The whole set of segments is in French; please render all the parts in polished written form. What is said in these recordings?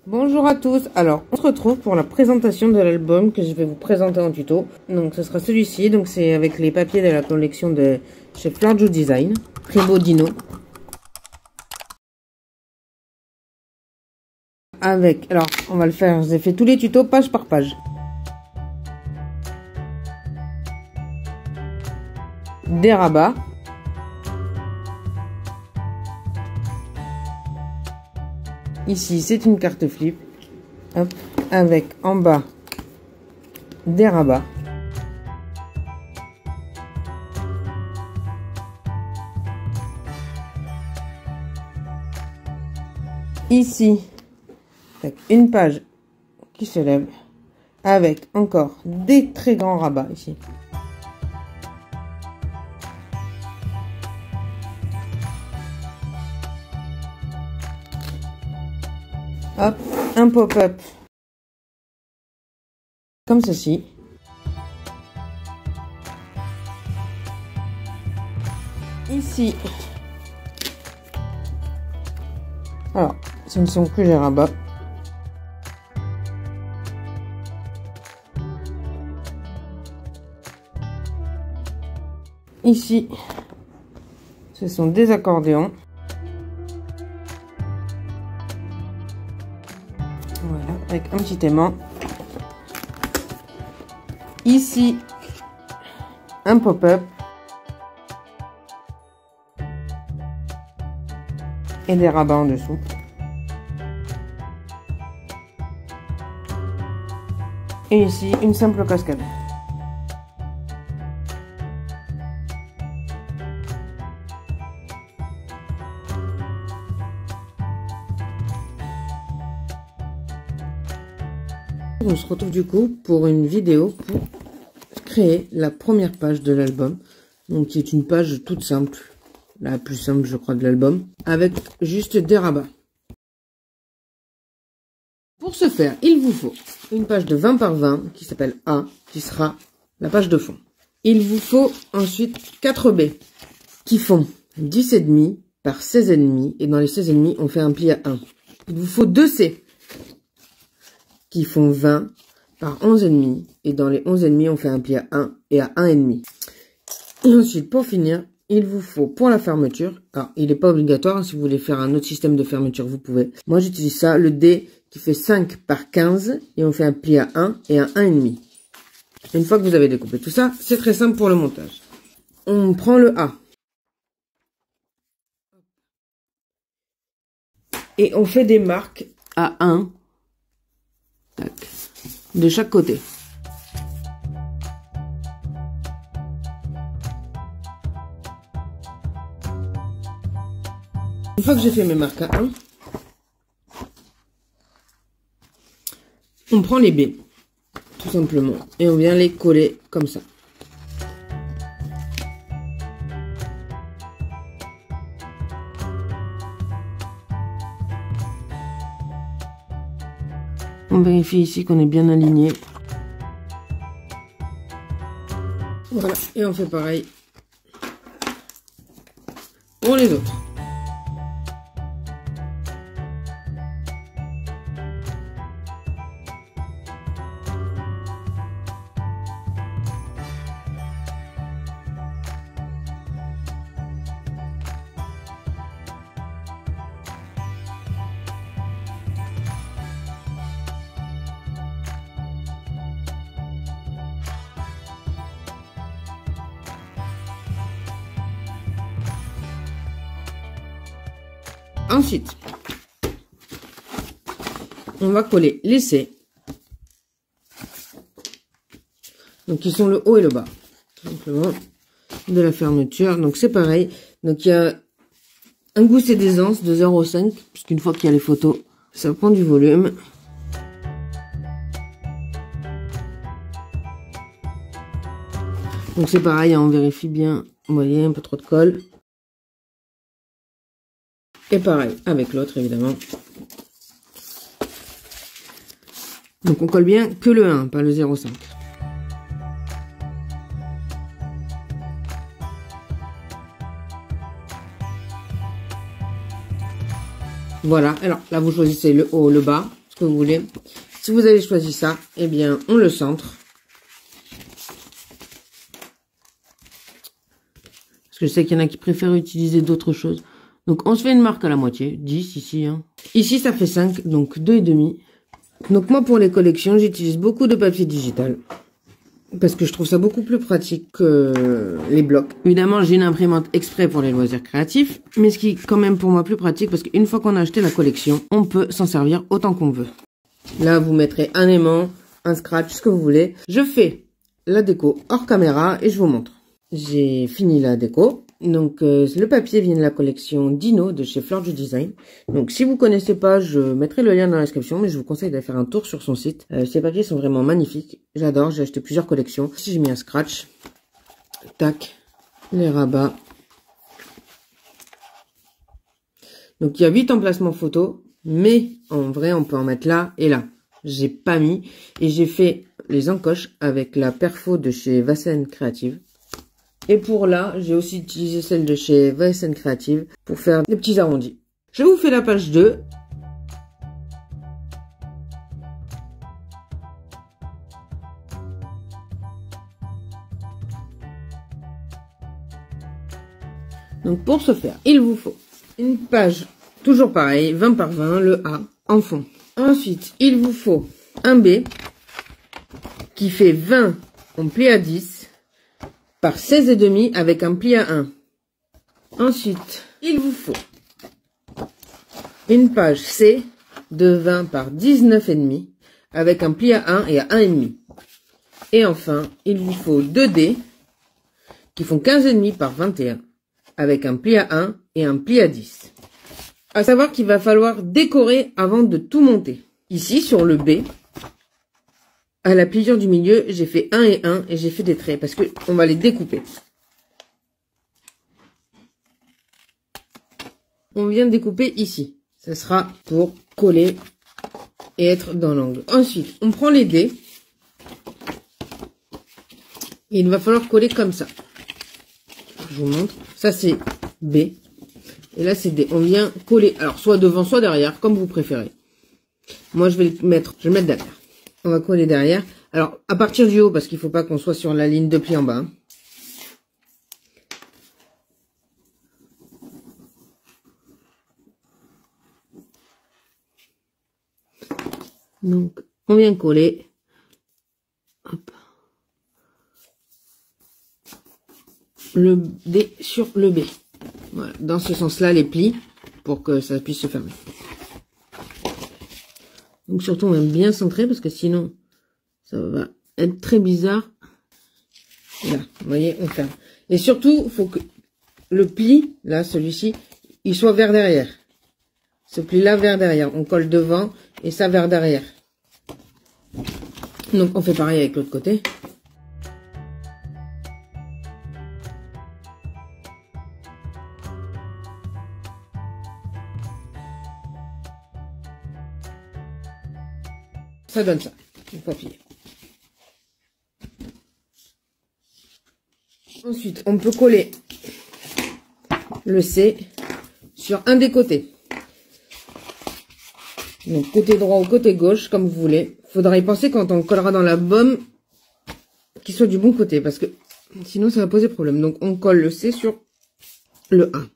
Bonjour à tous, alors on se retrouve pour la présentation de l'album que je vais vous présenter en tuto. Donc ce sera celui-ci, donc c'est avec les papiers de la collection de chez Flarjo Design, Primo Dino. Avec, alors on va le faire, j'ai fait tous les tutos page par page. Des rabats. Ici, c'est une carte flip, hop, avec en bas des rabats. Ici, une page qui se lève, avec encore des très grands rabats ici. Hop, un pop-up comme ceci. Ici, alors, ce ne sont que les rabats. Ici, ce sont des accordéons. Voilà, avec un petit aimant. Ici, un pop-up. Et des rabats en dessous. Et ici, une simple cascade. On se retrouve du coup pour une vidéo pour créer la première page de l'album, donc qui est une page toute simple, la plus simple je crois de l'album, avec juste des rabats. Pour ce faire, il vous faut une page de 20 par 20 qui s'appelle A, qui sera la page de fond. Il vous faut ensuite 4 B qui font 10,5 par 16,5 et dans les 16,5 on fait un pli à 1. Il vous faut 2 C qui font 20 par 11,5 et dans les 11,5 on fait un pli à 1 et à 1,5. Et ensuite pour finir, il vous faut pour la fermeture, alors il n'est pas obligatoire, si vous voulez faire un autre système de fermeture vous pouvez. Moi j'utilise ça, le D qui fait 5 par 15 et on fait un pli à 1 et à 1,5. Une fois que vous avez découpé tout ça, c'est très simple pour le montage. On prend le A et on fait des marques à 1 de chaque côté. Une fois que j'ai fait mes marques à 1, on prend les B, tout simplement, et on vient les coller comme ça. On vérifie ici qu'on est bien aligné. Voilà, et on fait pareil pour les autres. Ensuite, on va coller les C, donc qui sont le haut et le bas, tout simplement, de la fermeture. Donc c'est pareil, donc il y a un gousset d'aisance de 0,5, puisqu'une fois qu'il y a les photos, ça prend du volume. Donc c'est pareil, on vérifie bien, vous voyez, un peu trop de colle. Et pareil avec l'autre évidemment. Donc on colle bien que le 1, pas le 0,5. Voilà, alors là vous choisissez le haut, le bas, ce que vous voulez. Si vous avez choisi ça, eh bien, on le centre. Parce que je sais qu'il y en a qui préfèrent utiliser d'autres choses. Donc, on se fait une marque à la moitié. 10 ici. Hein. Ici, ça fait 5, donc 2,5. Donc, moi, pour les collections, j'utilise beaucoup de papier digital. Parce que je trouve ça beaucoup plus pratique que les blocs. Évidemment, j'ai une imprimante exprès pour les loisirs créatifs. Mais ce qui est quand même pour moi plus pratique, parce qu'une fois qu'on a acheté la collection, on peut s'en servir autant qu'on veut. Là, vous mettrez un aimant, un scratch, ce que vous voulez. Je fais la déco hors caméra et je vous montre. J'ai fini la déco. Donc, le papier vient de la collection Dino de chez Fleur du Design. Donc, si vous connaissez pas, je mettrai le lien dans la description, mais je vous conseille d'aller faire un tour sur son site. Ces papiers sont vraiment magnifiques. J'adore, j'ai acheté plusieurs collections. Ici, j'ai mis un scratch. Tac. Les rabats. Donc, il y a 8 emplacements photos, mais en vrai, on peut en mettre là et là. J'ai pas mis. Et j'ai fait les encoches avec la perfo de chez Vassen Creative. Et pour là, j'ai aussi utilisé celle de chez Vassen Creative pour faire des petits arrondis. Je vous fais la page 2. Donc pour ce faire, il vous faut une page, toujours pareil, 20 par 20, le A en fond. Ensuite, il vous faut un B qui fait 20 en pli à 10. Par 16,5 avec un pli à 1. Ensuite, il vous faut une page C de 20 par 19,5 avec un pli à 1 et à 1,5. Et enfin, il vous faut 2 D qui font 15,5 par 21 avec un pli à 1 et un pli à 10. À savoir qu'il va falloir décorer avant de tout monter. Ici, sur le B, à la pliure du milieu, j'ai fait 1 et 1 et j'ai fait des traits parce que on va les découper. On vient de découper ici. Ça sera pour coller et être dans l'angle. Ensuite, on prend les dés. Et il va falloir coller comme ça. Je vous montre. Ça, c'est B. Et là, c'est D. On vient coller. Alors, soit devant, soit derrière, comme vous préférez. Moi, je vais le mettre derrière. On va coller derrière. Alors, à partir du haut, parce qu'il ne faut pas qu'on soit sur la ligne de pli en bas. Hein. Donc, on vient coller. Hop. Le D sur le B. Voilà, dans ce sens-là, les plis, pour que ça puisse se fermer. Donc surtout, on va bien centrer, parce que sinon, ça va être très bizarre. Là, vous voyez, on ferme. Et surtout, il faut que le pli, là, celui-ci, il soit vers derrière. Ce pli-là vers derrière. On colle devant et ça vers derrière. Donc, on fait pareil avec l'autre côté. Ça donne ça, une fois plié. Ensuite, on peut coller le C sur un des côtés. Donc, côté droit ou côté gauche, comme vous voulez. Faudra y penser quand on collera dans la baume, qu'il soit du bon côté, parce que sinon, ça va poser problème. Donc, on colle le C sur le 1.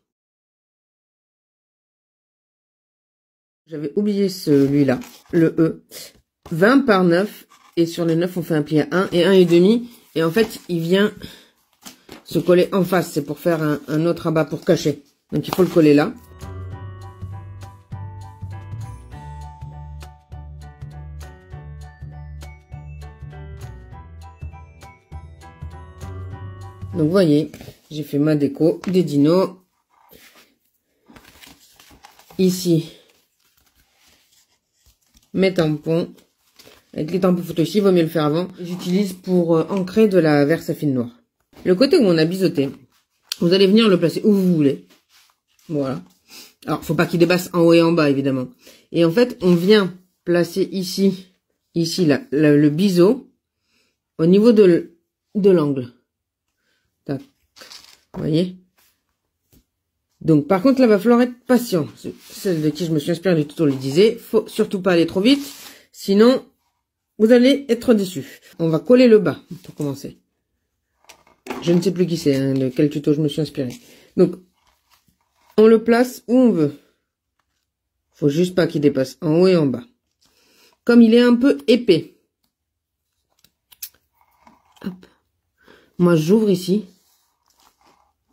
J'avais oublié celui-là, le E. 20 par 9, et sur le 9, on fait un pli à 1 et 1,5. Et en fait, il vient se coller en face. C'est pour faire un autre rabat pour cacher. Donc, il faut le coller là. Donc, vous voyez, j'ai fait ma déco des dinos. Ici, mes tampons. Avec les tampons photo ici, il vaut mieux le faire avant. J'utilise pour ancrer de la Versafine noire. Le côté où on a biseauté, vous allez venir le placer où vous voulez. Voilà. Alors, faut pas qu'il dépasse en haut et en bas, évidemment. Et en fait, on vient placer ici là, le biseau au niveau de l'angle. Tac. Vous voyez? Donc, par contre, là, va falloir être patient. Celle de qui je me suis inspirée du tuto le disait. Faut surtout pas aller trop vite. Sinon, vous allez être déçus. On va coller le bas pour commencer. Je ne sais plus qui c'est, hein, de quel tuto je me suis inspirée. Donc, on le place où on veut. Faut juste pas qu'il dépasse en haut et en bas. Comme il est un peu épais. Hop. Moi, j'ouvre ici.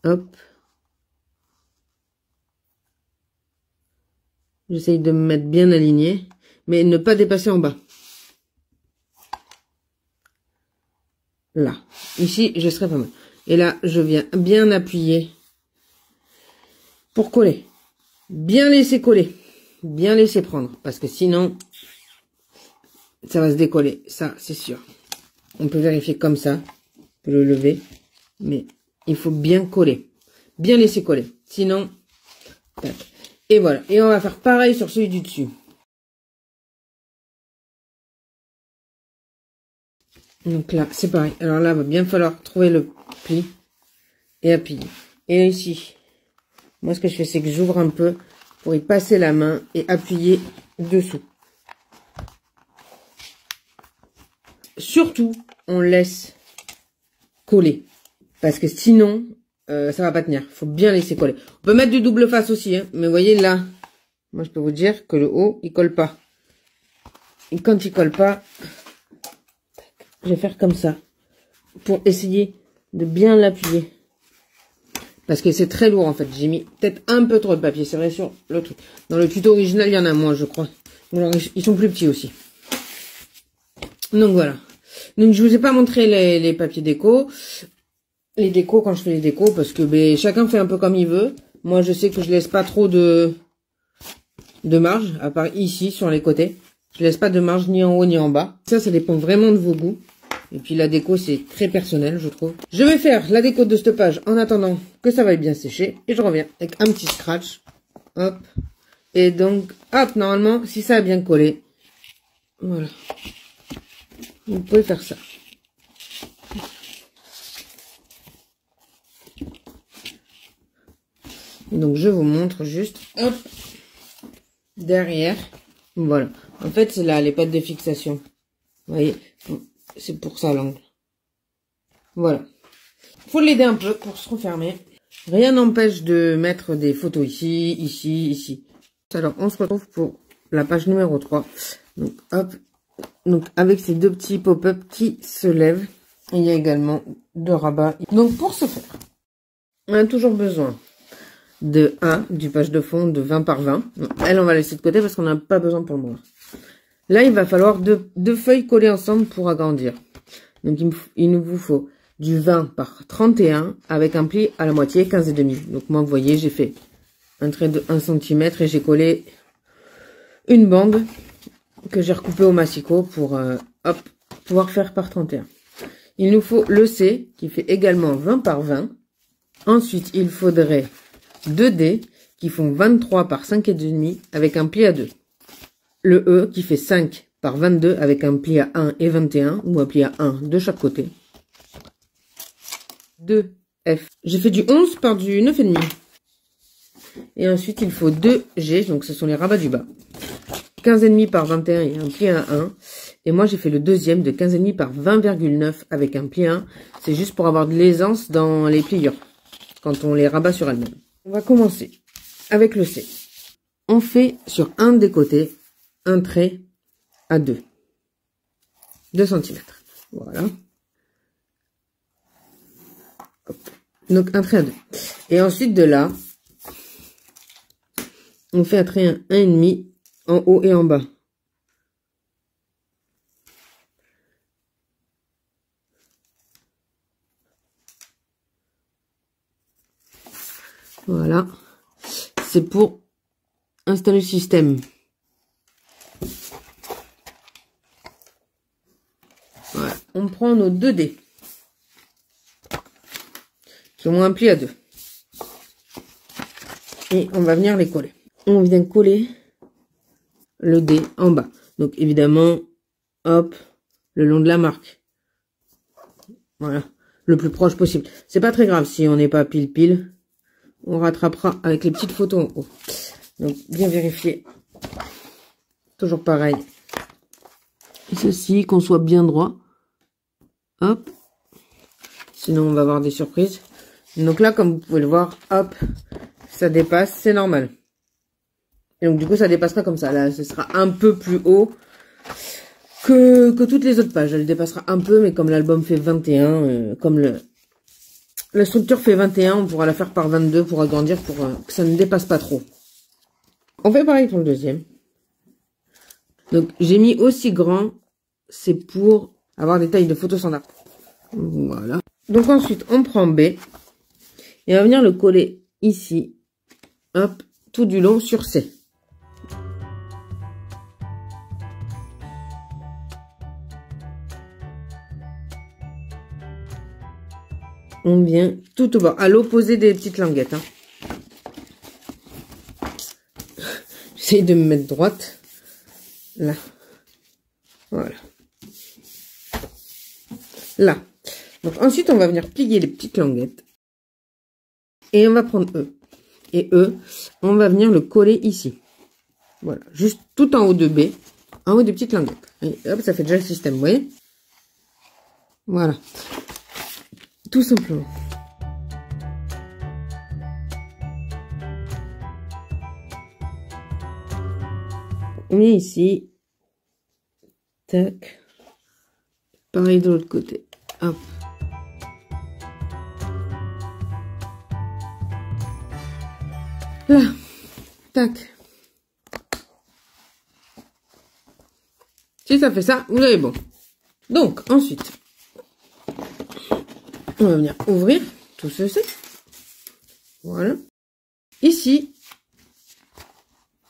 Hop. J'essaye de me mettre bien aligné, mais ne pas dépasser en bas. Là. Ici, je serai pas mal. Et là, je viens bien appuyer pour coller. Bien laisser coller. Bien laisser prendre. Parce que sinon, ça va se décoller. Ça, c'est sûr. On peut vérifier comme ça. On peut le lever. Mais il faut bien coller. Bien laisser coller. Sinon, tac. Et voilà. Et on va faire pareil sur celui du dessus. Donc là, c'est pareil. Alors là, il va bien falloir trouver le pli et appuyer. Et ici, moi, ce que je fais, c'est que j'ouvre un peu pour y passer la main et appuyer dessous. Surtout, on laisse coller. Parce que sinon, ça va pas tenir. Faut bien laisser coller. On peut mettre du double face aussi, hein, mais vous voyez là, moi je peux vous dire que le haut, il colle pas. Et quand il colle pas, je vais faire comme ça. Pour essayer de bien l'appuyer. Parce que c'est très lourd en fait. J'ai mis peut-être un peu trop de papier, c'est vrai sur le truc. Dans le tuto original, il y en a moins, je crois. Alors, ils sont plus petits aussi. Donc voilà. Donc je vous ai pas montré les papiers déco. Les décos quand je fais les décos parce que ben, chacun fait un peu comme il veut. Moi je sais que je laisse pas trop de marge, à part ici sur les côtés. Je laisse pas de marge ni en haut ni en bas. Ça dépend vraiment de vos goûts. Et puis la déco c'est très personnel je trouve. Je vais faire la déco de cette page en attendant que ça vaille bien sécher. Et je reviens avec un petit scratch. Hop. Et donc hop, normalement si ça a bien collé. Voilà. Vous pouvez faire ça. Donc je vous montre juste, hop, derrière, voilà. En fait c'est là les pattes de fixation. Vous voyez, c'est pour ça l'angle. Voilà. Faut l'aider un peu pour se refermer. Rien n'empêche de mettre des photos ici, ici, ici. Alors on se retrouve pour la page numéro 3. Donc hop, donc avec ces deux petits pop-up qui se lèvent. Il y a également deux rabats. Donc pour ce faire, on a toujours besoin de du page de fond de 20 par 20. Elle, on va laisser de côté parce qu'on n'a pas besoin pour le moment. Là, il va falloir deux feuilles collées ensemble pour agrandir. Donc, il nous vous faut du 20 par 31 avec un pli à la moitié, 15,5. Donc, moi, vous voyez, j'ai fait un trait de 1 cm et j'ai collé une bande que j'ai recoupée au massicot pour, hop, pouvoir faire par 31. Il nous faut le C qui fait également 20 par 20. Ensuite, il faudrait 2 D qui font 23 par 5,5 avec un pli à 2. Le E qui fait 5 par 22 avec un pli à 1 et 21 ou un pli à 1 de chaque côté. 2 F. J'ai fait du 11 par du 9,5. Et ensuite il faut 2 G, donc ce sont les rabats du bas. 15,5 par 21 et un pli à 1. Et moi j'ai fait le deuxième de 15,5 par 20,9 avec un pli à 1. C'est juste pour avoir de l'aisance dans les pliures quand on les rabat sur elles-mêmes. On va commencer avec le C. On fait sur un des côtés un trait à 2 cm. Voilà. Hop. Donc un trait à 2. Et ensuite de là, on fait un trait à 1,5 en haut et en bas. Voilà. C'est pour installer le système. Voilà. On prend nos 2 dés. Qui ont un pli à 2. Et on va venir les coller. On vient coller le dé en bas. Donc évidemment, hop, le long de la marque. Voilà. Le plus proche possible. C'est pas très grave si on n'est pas pile. on rattrapera avec les petites photos en haut. Donc, bien vérifier. Toujours pareil. Et ceci, qu'on soit bien droit. Hop. Sinon, on va avoir des surprises. Donc là, comme vous pouvez le voir, hop, ça dépasse, c'est normal. Et donc, du coup, ça dépassera comme ça. Là, ce sera un peu plus haut que toutes les autres pages. Elle dépassera un peu, mais comme l'album fait 21, comme la structure fait 21, on pourra la faire par 22 pour agrandir, pour que ça ne dépasse pas trop. On fait pareil pour le deuxième. Donc, j'ai mis aussi grand, c'est pour avoir des tailles de photos standard. Voilà. Donc, ensuite, on prend B, et on va venir le coller ici, hop, tout du long sur C. On vient tout au bas, à l'opposé des petites languettes. Hein. J'essaye de me mettre droite. Là. Voilà. Là. Donc ensuite, on va venir plier les petites languettes. Et on va prendre E. Et E, on va venir le coller ici. Voilà. Juste tout en haut de B. En haut des petites languettes. Et hop, ça fait déjà le système, vous voyez? Voilà. Tout simplement. On est ici. Tac. Pareil de l'autre côté. Hop. Là. Tac. Si ça fait ça, vous avez bon. Donc, ensuite, on va venir ouvrir tout ceci. Voilà. Ici,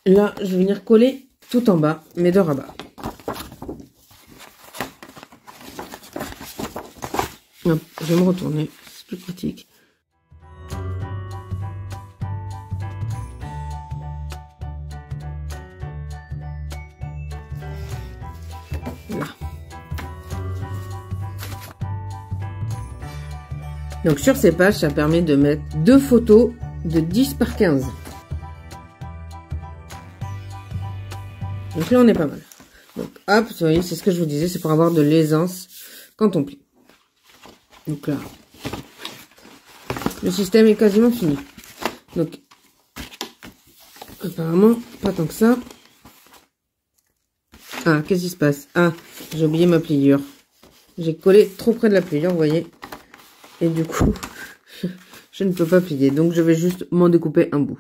là, je vais venir coller tout en bas, mes deux rabats. Hop, je vais me retourner, c'est plus pratique. Là. Donc sur ces pages, ça permet de mettre 2 photos de 10 par 15. Donc là, on est pas mal. Donc hop, vous voyez, c'est ce que je vous disais, c'est pour avoir de l'aisance quand on plie. Donc là, le système est quasiment fini. Donc, apparemment, pas tant que ça. Ah, qu'est-ce qui se passe? Ah, j'ai oublié ma pliure. J'ai collé trop près de la pliure, vous voyez. Et du coup, je ne peux pas plier. Donc, je vais juste m'en découper un bout.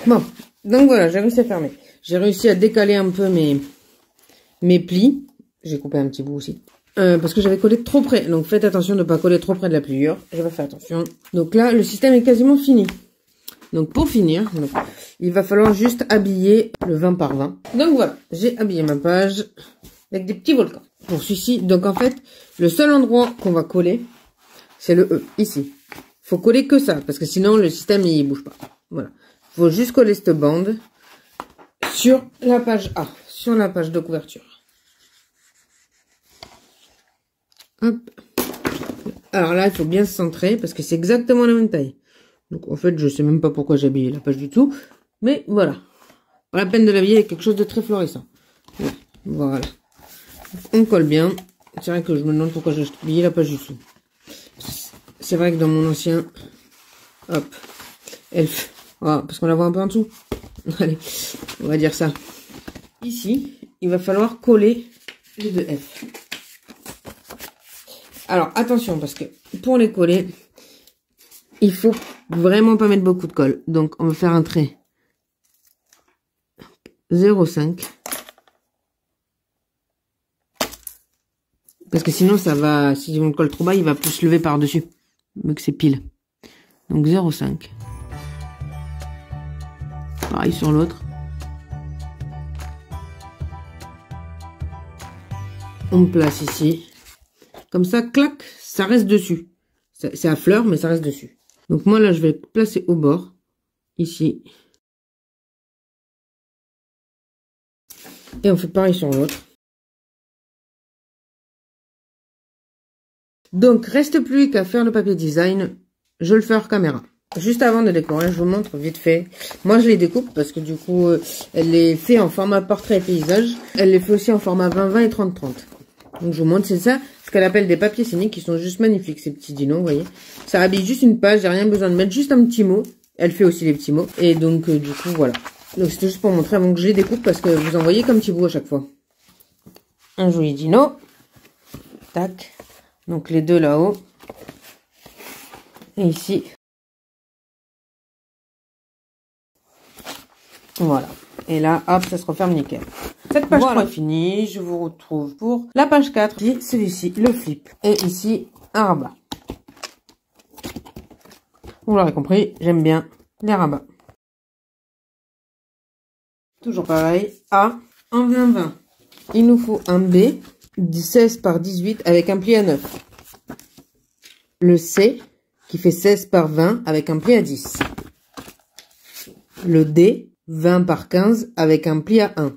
Bon, donc voilà, j'ai réussi à fermer. J'ai réussi à décaler un peu mes plis. J'ai coupé un petit bout aussi. Parce que j'avais collé trop près. Donc, faites attention de ne pas coller trop près de la pliure. Je vais faire attention. Donc là, le système est quasiment fini. Donc, pour finir, donc, il va falloir juste habiller le 20 par 20. Donc, voilà. J'ai habillé ma page avec des petits volcans. Pour celui-ci, donc en fait, le seul endroit qu'on va coller, c'est le E, ici. Faut coller que ça, parce que sinon, le système, il bouge pas. Voilà. Faut juste coller cette bande sur la page A, sur la page de couverture. Hop. Alors là, il faut bien se centrer, parce que c'est exactement la même taille. Donc en fait, je sais même pas pourquoi j'ai habillé la page du tout. Mais voilà. Pas la peine de l'habiller avec quelque chose de très florissant. Voilà. Donc, on colle bien. C'est vrai que je me demande pourquoi j'ai habillé la page du dessous. C'est vrai que dans mon ancien... Hop. Elf. Ah, parce qu'on la voit un peu en dessous. Allez, on va dire ça. Ici, il va falloir coller les deux F. Alors, attention, parce que pour les coller, il faut vraiment pas mettre beaucoup de colle. Donc, on va faire un trait 0,5. Parce que sinon, ça va, si on le colle trop bas, il va plus se lever par-dessus. Mais que c'est pile. Donc, 0,5. Pareil sur l'autre. On place ici. Comme ça, clac, ça reste dessus. C'est à fleur, mais ça reste dessus. Donc moi, là, je vais placer au bord. Ici. Et on fait pareil sur l'autre. Donc, reste plus qu'à faire le papier design. Je le fais hors caméra. juste avant de décorer, je vous montre vite fait. Moi, je les découpe parce que du coup, elle les fait en format portrait et paysage. Elle les fait aussi en format 20-20 et 30-30. Donc, je vous montre, c'est ça, ce qu'elle appelle des papiers scéniques qui sont juste magnifiques, ces petits dinos, vous voyez. Ça habille juste une page, j'ai rien besoin de mettre, juste un petit mot. Elle fait aussi les petits mots. Et donc, du coup, voilà. Donc, c'était juste pour montrer avant que je les découpe parce que vous en voyez comme petit bout à chaque fois. Un joli dino. Tac. Donc, les deux là-haut. Et ici. Voilà. Et là, hop, ça se referme nickel. Cette page 3 est finie. Je vous retrouve pour la page 4. Celui-ci, le flip. Et ici, un rabat. Vous l'aurez compris, j'aime bien les rabats. Toujours pareil. A, en 20-20. Il nous faut un B, 16 par 18 avec un pli à 9. Le C, qui fait 16 par 20 avec un pli à 10. Le D, 20 par 15 avec un pli à 1.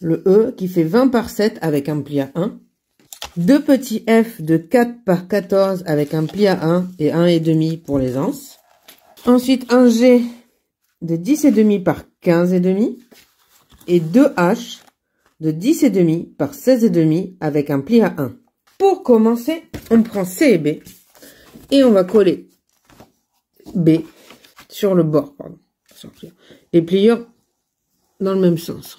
Le E, qui fait 20 par 7 avec un pli à 1. Deux petits F de 4 par 14 avec un pli à 1 et 1,5 pour les anses. Ensuite, un G de 10,5 par 15,5 et deux H de 10,5 par 16,5 avec un pli à 1. Pour commencer, on prend C et B et on va coller B sur le bord, pardon. Les pliures dans le même sens.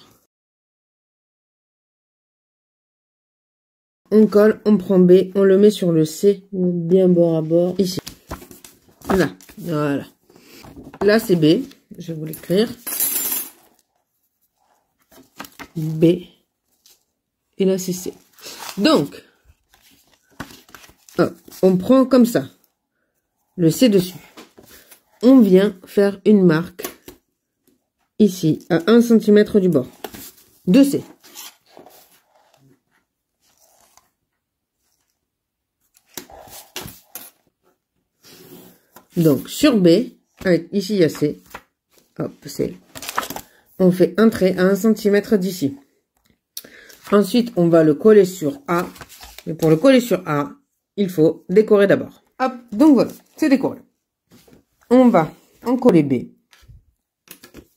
On colle, on prend B, on le met sur le C, bien bord à bord, ici. Là, voilà. Là, c'est B. Je vais vous l'écrire. B. Et là, c'est C. Donc, hop, on prend comme ça. Le C dessus. On vient faire une marque. Ici, à 1 cm du bord. De C. Donc, sur B, avec, ici, il y a C. Hop, C. On fait un trait à 1 cm d'ici. Ensuite, on va le coller sur A. Mais pour le coller sur A, il faut décorer d'abord. Hop, donc voilà, c'est décoré. On va en coller B.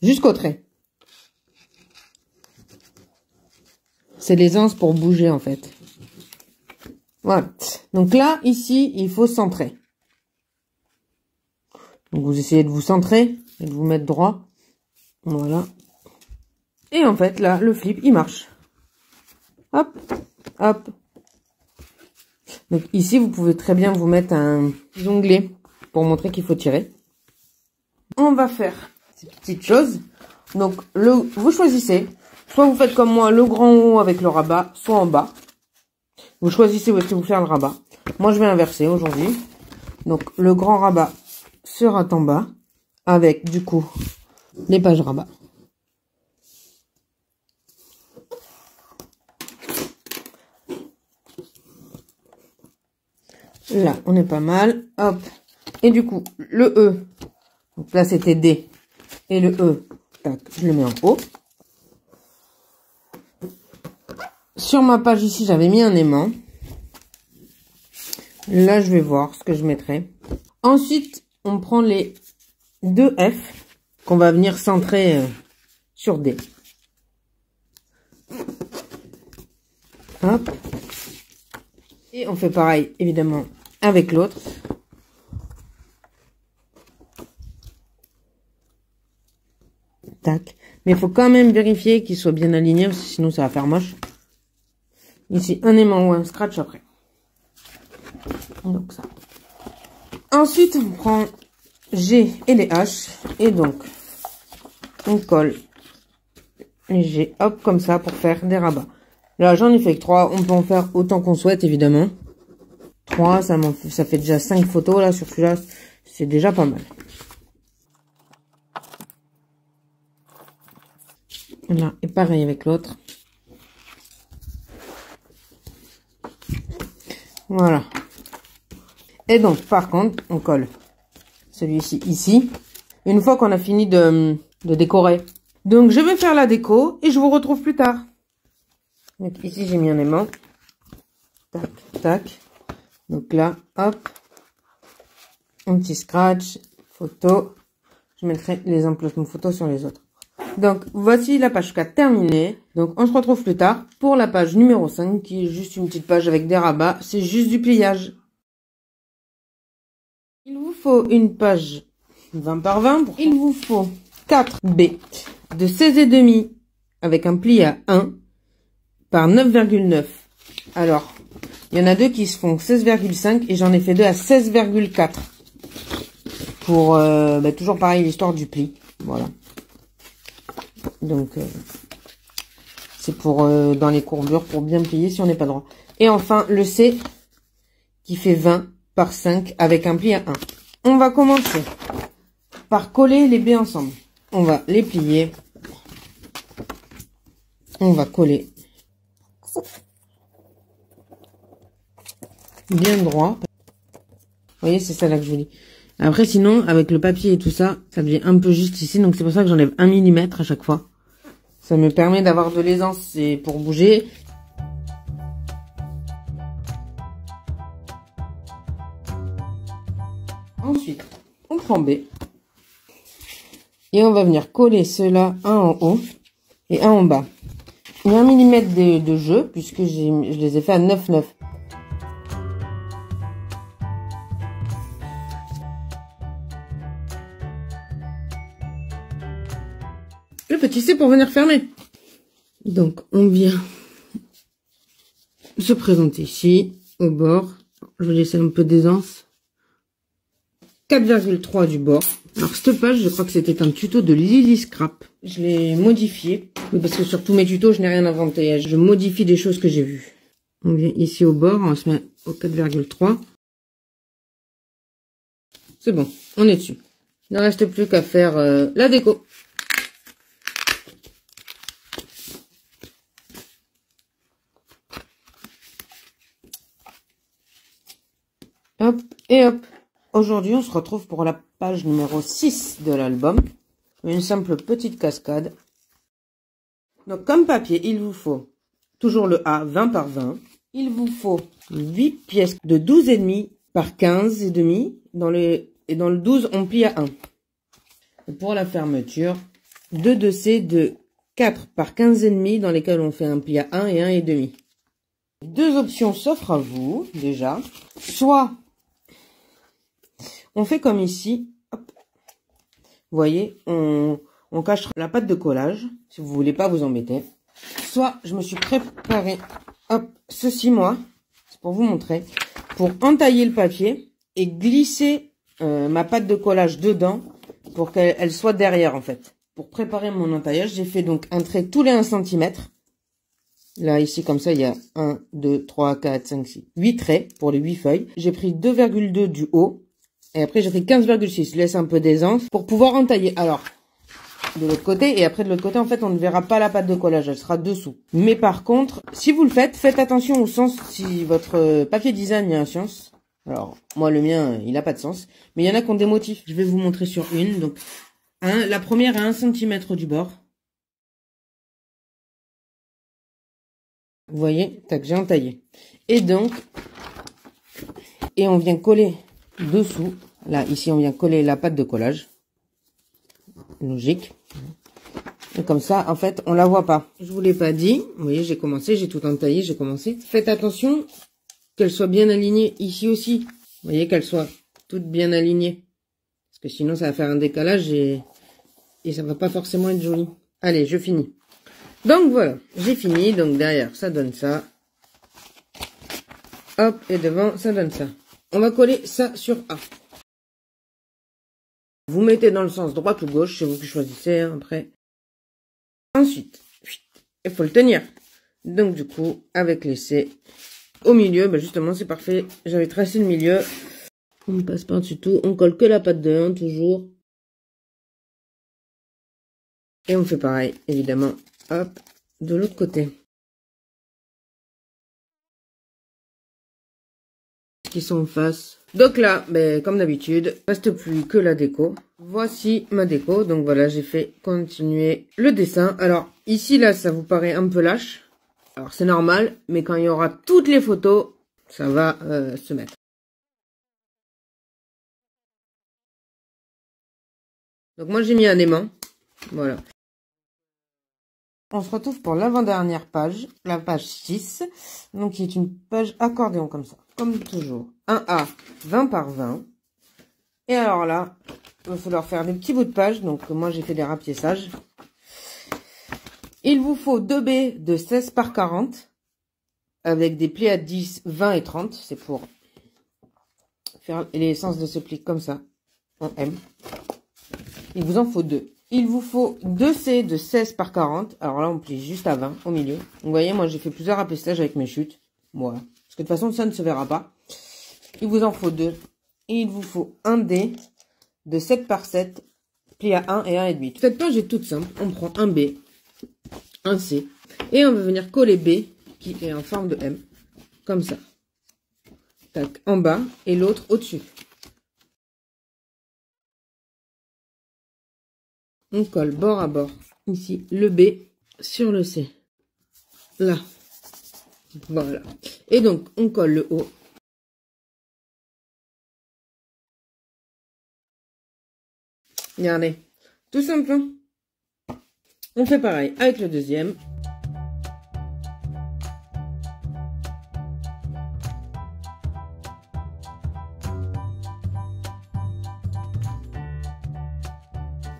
Jusqu'au trait. C'est les anses pour bouger, en fait. Voilà. Donc là, ici, il faut centrer. Donc vous essayez de vous centrer et de vous mettre droit. Voilà. Et en fait, là, le flip, il marche. Hop, hop. Donc ici, vous pouvez très bien vous mettre un onglet pour montrer qu'il faut tirer. On va faire ces petites choses. Donc, vous choisissez. Soit vous faites comme moi, le grand haut avec le rabat, soit en bas. Vous choisissez où est-ce que vous faites le rabat. Moi, je vais inverser aujourd'hui. Donc, le grand rabat sera en bas avec, du coup, les pages rabat. Là, on est pas mal. Hop. Et du coup, le E. Donc là, c'était D. Et le E, tac, je le mets en haut. Sur ma page ici, j'avais mis un aimant. Là, je vais voir ce que je mettrai. Ensuite, on prend les deux F qu'on va venir centrer sur D. Hop. Et on fait pareil, évidemment, avec l'autre. Tac. Mais il faut quand même vérifier qu'il soit bien aligné, parce que sinon ça va faire moche. Ici, un aimant ou un scratch après. Donc ça. Ensuite, on prend G et les H. Et donc, on colle les G, hop, comme ça, pour faire des rabats. Là, j'en ai fait que 3. On peut en faire autant qu'on souhaite, évidemment. 3, ça fait déjà 5 photos, là, sur celui-là. C'est déjà pas mal. Là, et pareil avec l'autre. Voilà. Et donc, par contre, on colle celui-ci ici. Une fois qu'on a fini de décorer. Donc, je vais faire la déco et je vous retrouve plus tard. Donc, ici, j'ai mis un aimant. Tac, tac. Donc là, hop. anti-scratch, photo. Je mettrai les emplacements photos sur les autres. Donc, voici la page 4 terminée. Donc, on se retrouve plus tard pour la page numéro 5, qui est juste une petite page avec des rabats. C'est juste du pliage. Il vous faut une page 20 par 20. Il vous faut 4 baies de 16,5 avec un pli à 1 par 9,9. Alors, il y en a deux qui se font 16,5 et j'en ai fait deux à 16,4. Pour, toujours pareil, l'histoire du pli. Voilà. Donc, c'est pour, dans les courbures, pour bien plier si on n'est pas droit. Et enfin, le C, qui fait 20 par 5 avec un pli à 1. On va commencer par coller les baies ensemble. On va les plier. On va coller. Bien droit. Vous voyez, c'est ça là que je vous dis. Après, sinon, avec le papier et tout ça, ça devient un peu juste ici. Donc, c'est pour ça que j'enlève 1 mm à chaque fois. Ça me permet d'avoir de l'aisance et pour bouger. Ensuite, on prend B. Et on va venir coller ceux-là, un en haut et un en bas. Il y a 1 mm de jeu, puisque je les ai fait à 9,9. Le petit C pour venir fermer. Donc, on vient se présenter ici, au bord. Je vais laisser un peu d'aisance. 4,3 du bord. Alors, cette page, je crois que c'était un tuto de Lily Scrap. Je l'ai modifié. Oui, parce que sur tous mes tutos, je n'ai rien inventé. Je modifie des choses que j'ai vues. On vient ici au bord, on se met au 4,3. C'est bon, on est dessus. Il ne reste plus qu'à faire la déco. Hop et hop. Aujourd'hui, on se retrouve pour la page numéro 6 de l'album. Une simple petite cascade. Donc, comme papier, il vous faut toujours le A 20 par 20. Il vous faut 8 pièces de 12,5 par 15,5. Et dans le 12, on plie à 1. Et pour la fermeture, 2 de C de 4 par 15,5 dans lesquels on fait un pli à 1 et 1,5. Deux options s'offrent à vous, déjà. Soit on fait comme ici, hop. Vous voyez, on cache la pâte de collage, si vous voulez pas vous embêter. Soit je me suis préparé, hop, ceci moi, c'est pour vous montrer, pour entailler le papier et glisser ma pâte de collage dedans pour qu'elle soit derrière en fait. Pour préparer mon entaillage, j'ai fait donc un trait tous les 1 cm. Là, ici, comme ça, il y a 1, 2, 3, 4, 5, 6, 8 traits pour les 8 feuilles. J'ai pris 2,2 du haut. Et après, j'ai pris 15,6. Je laisse un peu d'aisance pour pouvoir entailler. Alors, de l'autre côté. Et après, de l'autre côté, en fait, on ne verra pas la pâte de collage. Elle sera dessous. Mais par contre, si vous le faites, faites attention au sens. Si votre papier design il y a un sens. Alors, moi, le mien, il n'a pas de sens. Mais il y en a qui ont des motifs. Je vais vous montrer sur une. Donc, la première à 1 cm du bord. Vous voyez, tac, j'ai entaillé. Et donc, et on vient coller dessous. Là, ici, on vient coller la pâte de collage. Logique. Et comme ça, en fait, on la voit pas. Je vous l'ai pas dit. Vous voyez, j'ai commencé, j'ai tout entaillé, j'ai commencé. Faites attention qu'elle soit bien alignée ici aussi. Vous voyez, qu'elle soit toute bien alignée. Parce que sinon, ça va faire un décalage et ça va pas forcément être joli. Allez, je finis. Donc voilà, j'ai fini. Donc derrière, ça donne ça. Hop, et devant, ça donne ça. On va coller ça sur A. Vous mettez dans le sens droite ou gauche, c'est vous qui choisissez hein, après. Ensuite, il faut le tenir. Donc du coup, avec les C, au milieu, bah justement c'est parfait. J'avais tracé le milieu. On passe par-dessus tout, on colle que la patte de 1 toujours. Et on fait pareil, évidemment. Hop, de l'autre côté. Qui sont en face. Donc là, ben, comme d'habitude, reste plus que la déco. Voici ma déco. Donc voilà, j'ai fait continuer le dessin. Alors ici, là, ça vous paraît un peu lâche. Alors c'est normal, mais quand il y aura toutes les photos, ça va se mettre. Donc moi j'ai mis un aimant. Voilà. On se retrouve pour l'avant-dernière page, la page 6. Donc qui est une page accordéon comme ça. Comme toujours. Un A 20 par 20. Et alors là, il va falloir faire des petits bouts de page. Donc moi j'ai fait des rapiessages. Il vous faut 2 baies de 16 par 40. Avec des plis à 10, 20 et 30. C'est pour faire les sens de ce pli comme ça. En M. Il vous en faut 2. Il vous faut 2 C de 16 par 40. Alors là, on plie juste à 20 au milieu. Vous voyez, moi, j'ai fait plusieurs rapistages avec mes chutes. Voilà. Parce que de toute façon, ça ne se verra pas. Il vous en faut 2. Et il vous faut un D de 7 par 7, pli à 1 et 1,5. Cette page est toute simple. On prend un B, un C. Et on va venir coller B, qui est en forme de M. Comme ça. Tac, en bas. Et l'autre au-dessus. On colle bord à bord, ici, le B sur le C. Là. Voilà. Et donc, on colle le haut. Regardez. Tout simple. On fait pareil avec le deuxième.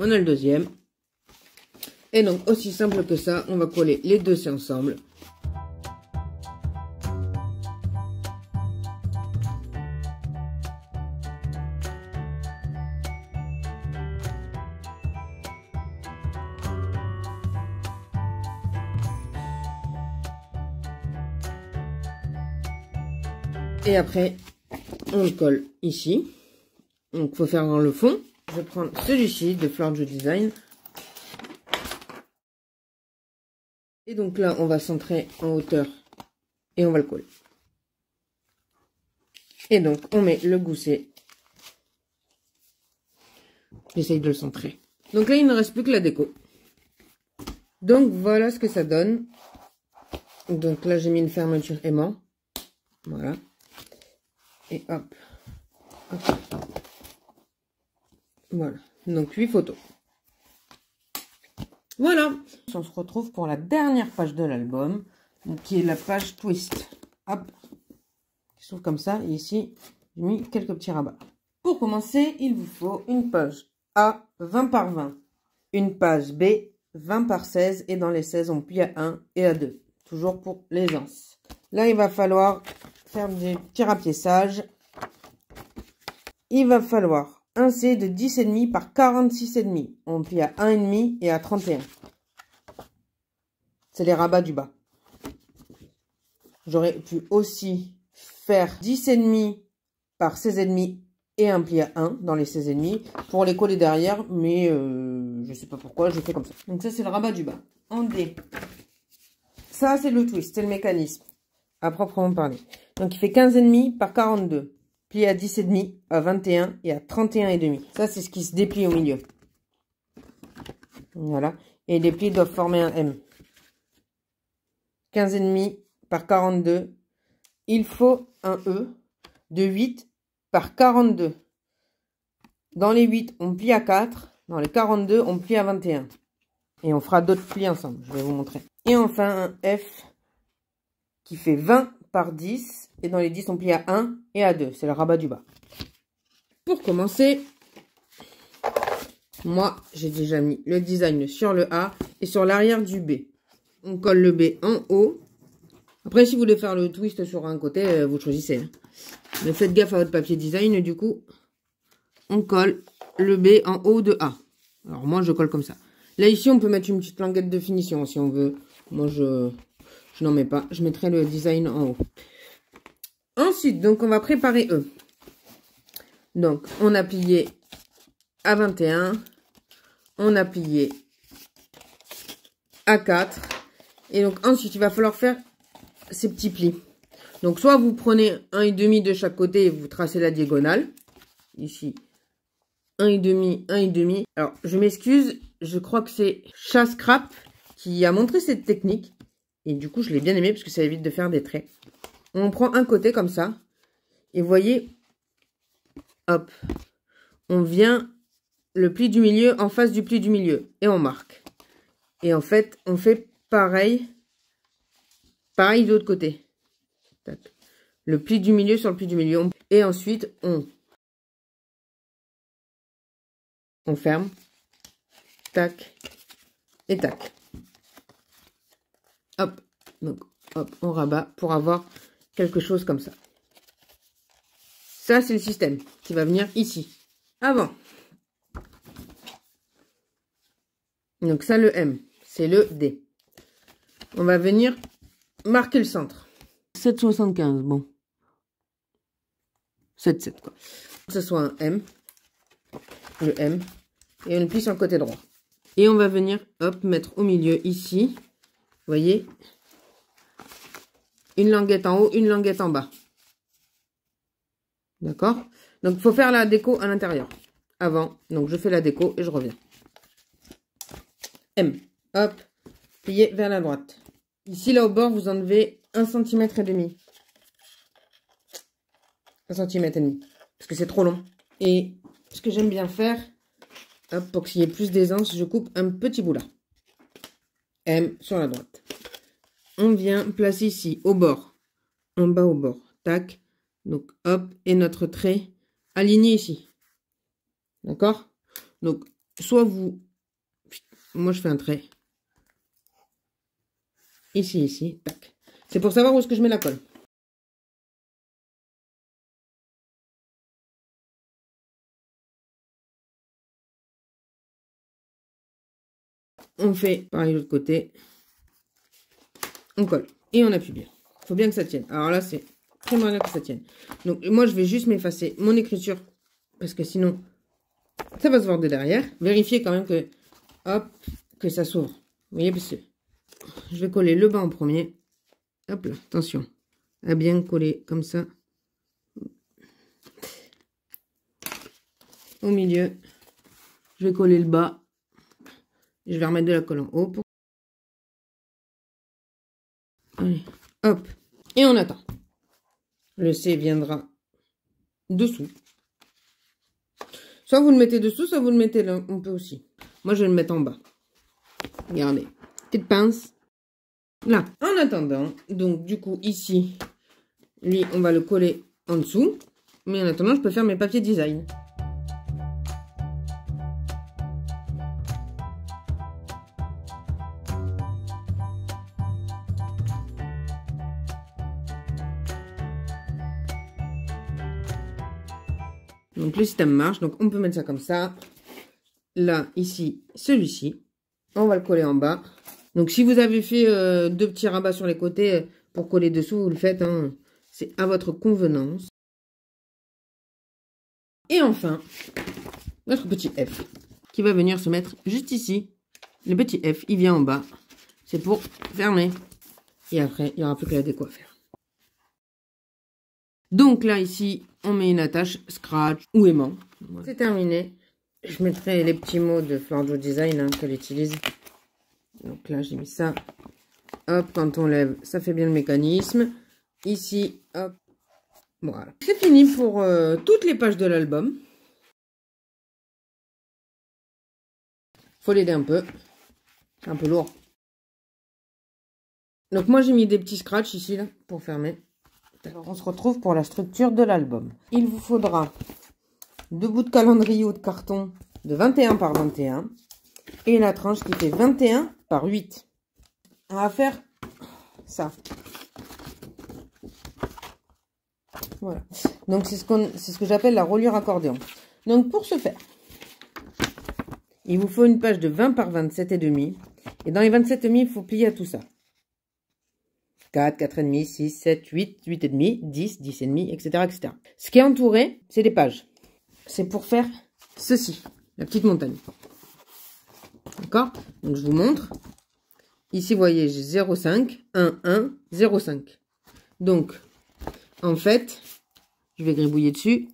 On a le deuxième. Et donc, aussi simple que ça, on va coller les deux C ensemble. Et après, on le colle ici. Donc, il faut faire dans le fond. Je vais prendre celui-ci de Florjo Design. Et donc là, on va centrer en hauteur et on va le coller. Et donc, on met le gousset. J'essaye de le centrer. Donc là, il ne reste plus que la déco. Donc, voilà ce que ça donne. Donc là, j'ai mis une fermeture aimant. Voilà. Et hop. Hop. Voilà. Donc, 8 photos. Voilà. On se retrouve pour la dernière page de l'album, qui est la page twist. Hop. Qui s'ouvre comme ça. Et ici, j'ai mis quelques petits rabats. Pour commencer, il vous faut une page A 20 par 20. Une page B 20 par 16. Et dans les 16, on plie à 1 et à 2. Toujours pour l'aisance. Là, il va falloir faire des petits rapiessages. Il va falloir un C de 10,5 par 46,5. On plie à 1,5 et à 31. C'est les rabats du bas. J'aurais pu aussi faire 10,5 par 16,5 et un pli à 1 dans les 16,5 pour les coller derrière. Mais je sais pas pourquoi, je fais comme ça. Donc ça, c'est le rabat du bas. En D. Ça, c'est le twist, c'est le mécanisme. À proprement parler. Donc il fait 15,5 par 42. Plié à 10,5, à 21 et à 31,5. Ça, c'est ce qui se déplie au milieu. Voilà. Et les plis doivent former un M. 15,5 par 42. Il faut un E de 8 par 42. Dans les 8, on plie à 4. Dans les 42, on plie à 21. Et on fera d'autres plis ensemble. Je vais vous montrer. Et enfin, un F qui fait 20 par 10. Et dans les 10, on plie à 1 et à 2. C'est le rabat du bas. Pour commencer, moi, j'ai déjà mis le design sur le A et sur l'arrière du B. On colle le B en haut. Après, si vous voulez faire le twist sur un côté, vous choisissez. Hein. Mais faites gaffe à votre papier design. Du coup, on colle le B en haut de A. Alors, moi, je colle comme ça. Là, ici, on peut mettre une petite languette de finition si on veut. Moi, je n'en mets pas. Je mettrai le design en haut. Ensuite, donc, on va préparer E. Donc, on a plié à 21. On a plié à 4. Et donc, ensuite, il va falloir faire ces petits plis. Donc, soit vous prenez 1,5 de chaque côté et vous tracez la diagonale. Ici, 1,5, 1,5. Alors, je m'excuse. Je crois que c'est Chascrap qui a montré cette technique. Et du coup, je l'ai bien aimé parce que ça évite de faire des traits. On prend un côté comme ça. Et vous voyez, hop, on vient le pli du milieu en face du pli du milieu. Et on marque. Et en fait, on fait pareil. Pareil de l'autre côté. Tac. Le pli du milieu sur le pli du milieu. Et ensuite, on ferme. Tac. Et tac. Hop. Donc, hop, on rabat pour avoir quelque chose comme ça. Ça, c'est le système qui va venir ici. Avant. Donc ça, le M. C'est le D. On va venir marquer le centre. 7,75, bon. 7,7 quoi. Que ce soit un M. Le M. Et on le plie sur le côté droit. Et on va venir, hop, mettre au milieu ici. Vous voyez? Une languette en haut, une languette en bas. D'accord? Donc, il faut faire la déco à l'intérieur. Avant. Donc, je fais la déco et je reviens. M. Hop. Plié vers la droite. Ici, là, au bord, vous enlevez 1,5 cm. 1,5 cm. Parce que c'est trop long. Et ce que j'aime bien faire, hop, pour qu'il y ait plus d'aisance, je coupe un petit bout là. M sur la droite. On vient placer ici, au bord. En bas au bord. Tac. Donc, hop. Et notre trait aligné ici. D'accord? Donc, soit vous... Moi, je fais un trait. Ici, ici. Tac. C'est pour savoir où est-ce que je mets la colle. On fait pareil de l'autre côté. On colle. Et on appuie bien. Il faut bien que ça tienne. Alors là, c'est très bien que ça tienne. Donc, moi, je vais juste m'effacer mon écriture. Parce que sinon, ça va se voir de derrière. Vérifiez quand même que, hop, que ça s'ouvre. Vous voyez, parce que je vais coller le bas en premier. Hop là, attention. À bien coller comme ça. Au milieu. Je vais coller le bas. Je vais remettre de la colle en haut. Allez, hop. Et on attend. Le C viendra dessous. Soit vous le mettez dessous, soit vous le mettez là. On peut aussi. Moi, je vais le mettre en bas. Regardez. Petite pince. Là. En attendant, donc du coup, ici, lui, on va le coller en dessous. Mais en attendant, je peux faire mes papiers design. Donc le système marche, donc on peut mettre ça comme ça. Là, ici, celui-ci. On va le coller en bas. Donc si vous avez fait deux petits rabats sur les côtés pour coller dessous, vous le faites. Hein. C'est à votre convenance. Et enfin, notre petit F qui va venir se mettre juste ici. Le petit F, il vient en bas. C'est pour fermer. Et après, il n'y aura plus que la déco à faire. Donc là, ici, on met une attache scratch ou aimant. Voilà. C'est terminé. Je mettrai les petits mots de Florjo Design hein, qu'elle utilise. Donc là, j'ai mis ça. Hop, quand on lève, ça fait bien le mécanisme. Ici, hop. Voilà. C'est fini pour toutes les pages de l'album. Faut l'aider un peu. C'est un peu lourd. Donc moi, j'ai mis des petits scratchs ici, là, pour fermer. Alors, on se retrouve pour la structure de l'album. Il vous faudra 2 bouts de calendrier ou de carton de 21 par 21 et la tranche qui fait 21 par 8. On va faire ça. Voilà. Donc, c'est ce que j'appelle la reliure accordéon. Donc, pour ce faire, il vous faut une page de 20 par 27,5. Et dans les 27,5, il faut plier à tout ça. 4, 4,5, 6, 7, 8, 8,5, 10, 10,5, etc., etc. Ce qui est entouré, c'est des pages. C'est pour faire ceci, la petite montagne. D'accord? Donc, je vous montre. Ici, vous voyez, j'ai 0,5, 1, 1, 0,5. Donc, en fait, je vais gribouiller dessus.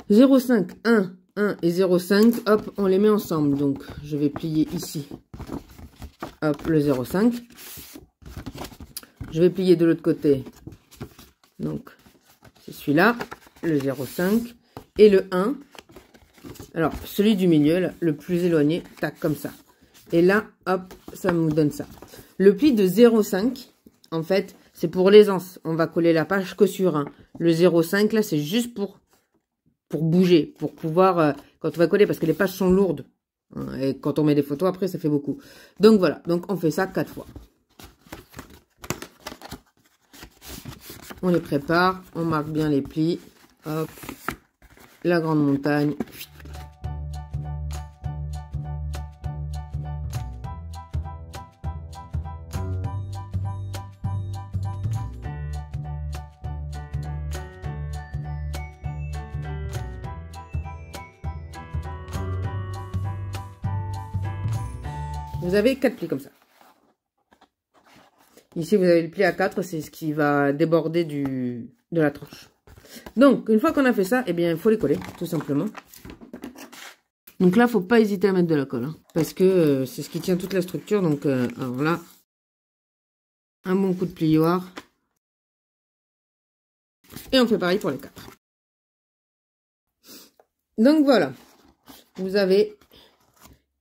0,5, 1, 1 et 0,5, hop, on les met ensemble. Donc, je vais plier ici, hop, le 0,5. Je vais plier de l'autre côté. Donc, c'est celui-là, le 0,5. Et le 1, Alors, celui du milieu, là, le plus éloigné, tac, comme ça. Et là, hop, ça nous donne ça. Le pli de 0,5, en fait, c'est pour l'aisance. On va coller la page que sur un. Le 0,5, là, c'est juste pour bouger, pour pouvoir, quand on va coller, parce que les pages sont lourdes. Hein, et quand on met des photos, après, ça fait beaucoup. Donc, voilà. Donc, on fait ça 4 fois. On les prépare, on marque bien les plis. Hop, la grande montagne. Vous avez 4 plis comme ça. Ici, vous avez le pli à 4, c'est ce qui va déborder de la tranche. Donc, une fois qu'on a fait ça, eh bien, il faut les coller, tout simplement. Donc là, il ne faut pas hésiter à mettre de la colle, hein, parce que c'est ce qui tient toute la structure. Donc, alors là, un bon coup de plioir. Et on fait pareil pour les 4. Donc, voilà. Vous avez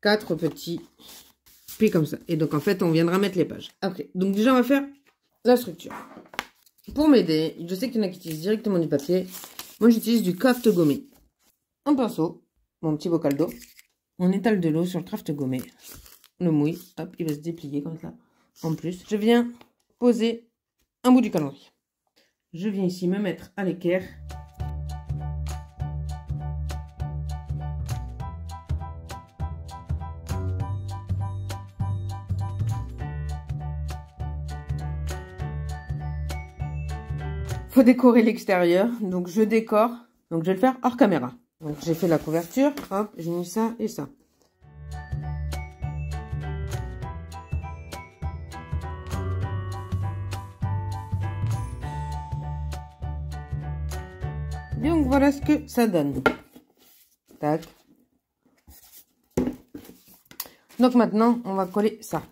4 petits plis comme ça. Et donc, en fait, on viendra mettre les pages. Après, donc déjà, on va faire la structure. Pour m'aider, je sais qu'il y en a qui utilisent directement du papier. Moi, j'utilise du craft gommé. Un pinceau, mon petit bocal d'eau. On étale de l'eau sur le craft gommé. On le mouille. Hop, il va se déplier comme ça. En plus, je viens poser un bout du calendrier. Je viens ici me mettre à l'équerre. Faut décorer l'extérieur, donc je décore. Donc je vais le faire hors caméra. Donc j'ai fait la couverture, hop, j'ai mis ça et ça. Donc voilà ce que ça donne. Tac. Donc maintenant, on va coller ça.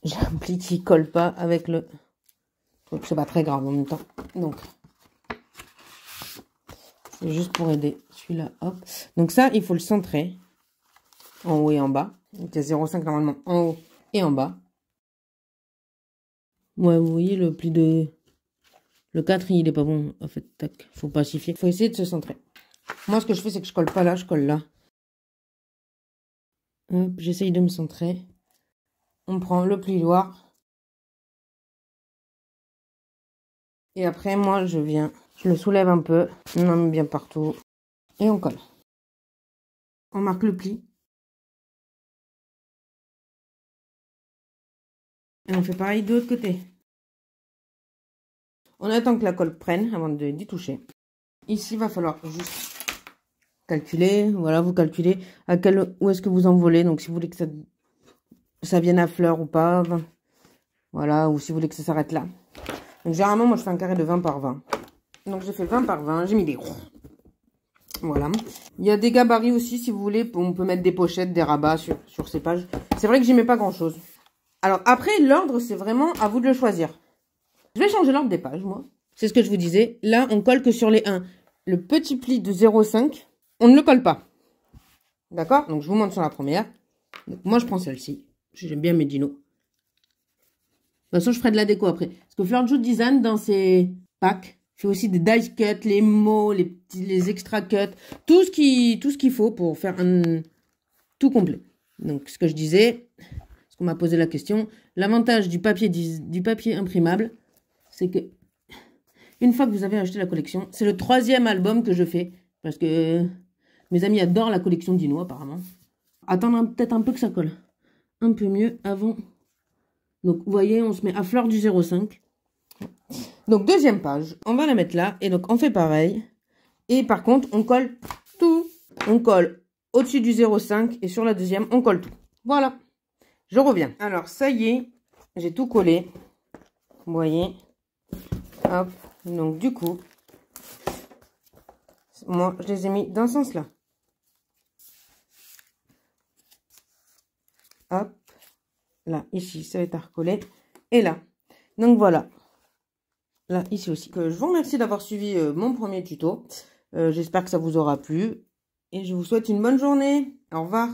J'ai un pli qui colle pas avec le... C'est pas très grave en même temps. Donc, c'est juste pour aider. Celui-là, hop. Donc ça, il faut le centrer. En haut et en bas. Donc il y a 0,5 normalement en haut et en bas. Ouais, vous voyez le pli de... Le 4, il est pas bon. En fait, tac. Faut pas siffler. Faut essayer de se centrer. Moi, ce que je fais, c'est que je colle pas là, je colle là. Hop, j'essaye de me centrer. On prend le plioir. Et après, moi, je le soulève un peu, on en met bien partout, et on colle. On marque le pli. Et on fait pareil de l'autre côté. On attend que la colle prenne avant d'y toucher. Ici, il va falloir juste calculer. Voilà, vous calculez où est-ce que vous envolez. Donc, si vous voulez que ça vienne à fleur ou pas. Voilà, ou si vous voulez que ça s'arrête là. Donc, généralement, moi, je fais un carré de 20 par 20. Donc, j'ai fait 20 par 20. J'ai mis des... Voilà. Il y a des gabarits aussi, si vous voulez. On peut mettre des pochettes, des rabats sur ces pages. C'est vrai que j'y mets pas grand-chose. Alors, après, l'ordre, c'est vraiment à vous de le choisir. Je vais changer l'ordre des pages, moi. C'est ce que je vous disais. Là, on colle que sur les 1. Le petit pli de 0,5, on ne le colle pas. D'accord? Donc, je vous montre sur la première. Donc, moi, je prends celle-ci. J'aime bien mes dinos. De toute façon, je ferai de la déco après. Parce que Fleur de Joue Design, dans ses packs, fait aussi des die cuts, les mots, les extra cuts. Tout ce qu'il faut pour faire un tout complet. Donc, ce que je disais, parce qu'on m'a posé la question, l'avantage du papier imprimable, c'est que une fois que vous avez acheté la collection, c'est le 3e album que je fais. Parce que mes amis adorent la collection Dino, apparemment. Attendre peut-être un peu que ça colle. Un peu mieux avant... Donc, vous voyez, on se met à fleur du 0,5. Donc, 2e page. On va la mettre là. Et donc, on fait pareil. Et par contre, on colle tout. On colle au-dessus du 0,5. Et sur la 2e, on colle tout. Voilà. Je reviens. Alors, ça y est. J'ai tout collé. Vous voyez. Hop. Donc, du coup, moi, je les ai mis dans ce sens-là. Hop. Là, ici, ça va être à recoller. Et là. Donc, voilà. Là, ici aussi. Je vous remercie d'avoir suivi mon premier tuto. J'espère que ça vous aura plu. et je vous souhaite une bonne journée. Au revoir.